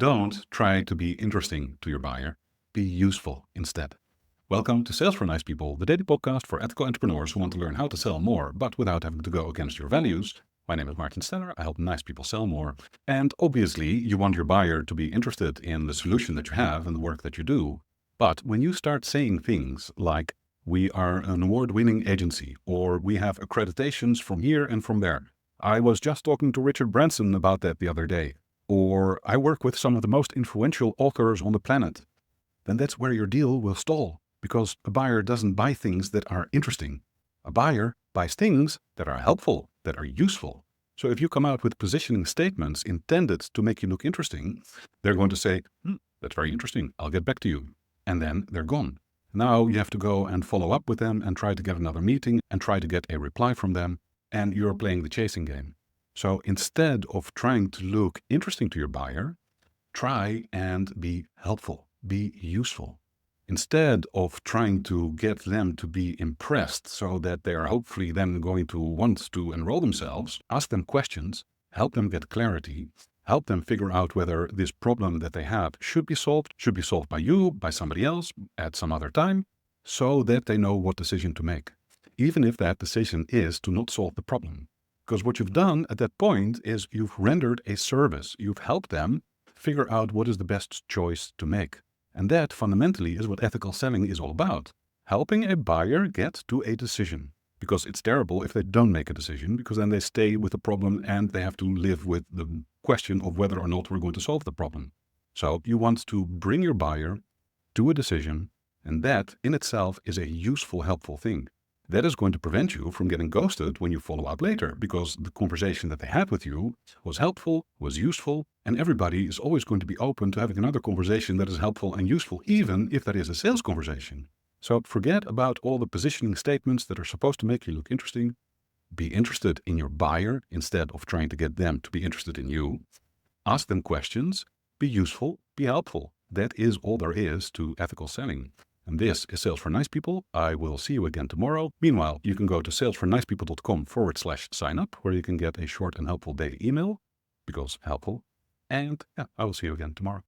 Don't try to be interesting to your buyer. Be useful instead. Welcome to Sales for Nice People, the daily podcast for ethical entrepreneurs who want to learn how to sell more, but without having to go against your values. My name is Martin Steller. I help nice people sell more. And obviously, you want your buyer to be interested in the solution that you have and the work that you do. But when you start saying things like, we are an award-winning agency, or we have accreditations from here and from there. I was just talking to Richard Branson about that the other day. Or I work with some of the most influential authors on the planet. Then that's where your deal will stall, because a buyer doesn't buy things that are interesting. A buyer buys things that are helpful, that are useful. So if you come out with positioning statements intended to make you look interesting, they're going to say, that's very interesting, I'll get back to you. And then they're gone. Now you have to go and follow up with them and try to get another meeting and try to get a reply from them, and you're playing the chasing game. So instead of trying to look interesting to your buyer, try and be helpful, be useful. Instead of trying to get them to be impressed so that they are hopefully then going to want to enroll themselves, ask them questions, help them get clarity, help them figure out whether this problem that they have should be solved by you, by somebody else, at some other time, so that they know what decision to make. Even if that decision is to not solve the problem. Because what you've done at that point is you've rendered a service. You've helped them figure out what is the best choice to make. And that fundamentally is what ethical selling is all about. Helping a buyer get to a decision. Because it's terrible if they don't make a decision, because then they stay with the problem and they have to live with the question of whether or not we're going to solve the problem. So you want to bring your buyer to a decision, and that in itself is a useful, helpful thing. That is going to prevent you from getting ghosted when you follow up later, because the conversation that they had with you was helpful, was useful, and everybody is always going to be open to having another conversation that is helpful and useful, even if that is a sales conversation. So forget about all the positioning statements that are supposed to make you look interesting. Be interested in your buyer instead of trying to get them to be interested in you. Ask them questions, be useful, be helpful. That is all there is to ethical selling. And this is Sales for Nice People. I will see you again tomorrow. Meanwhile, you can go to salesfornicepeople.com/sign up, where you can get a short and helpful daily email, because helpful. And I will see you again tomorrow.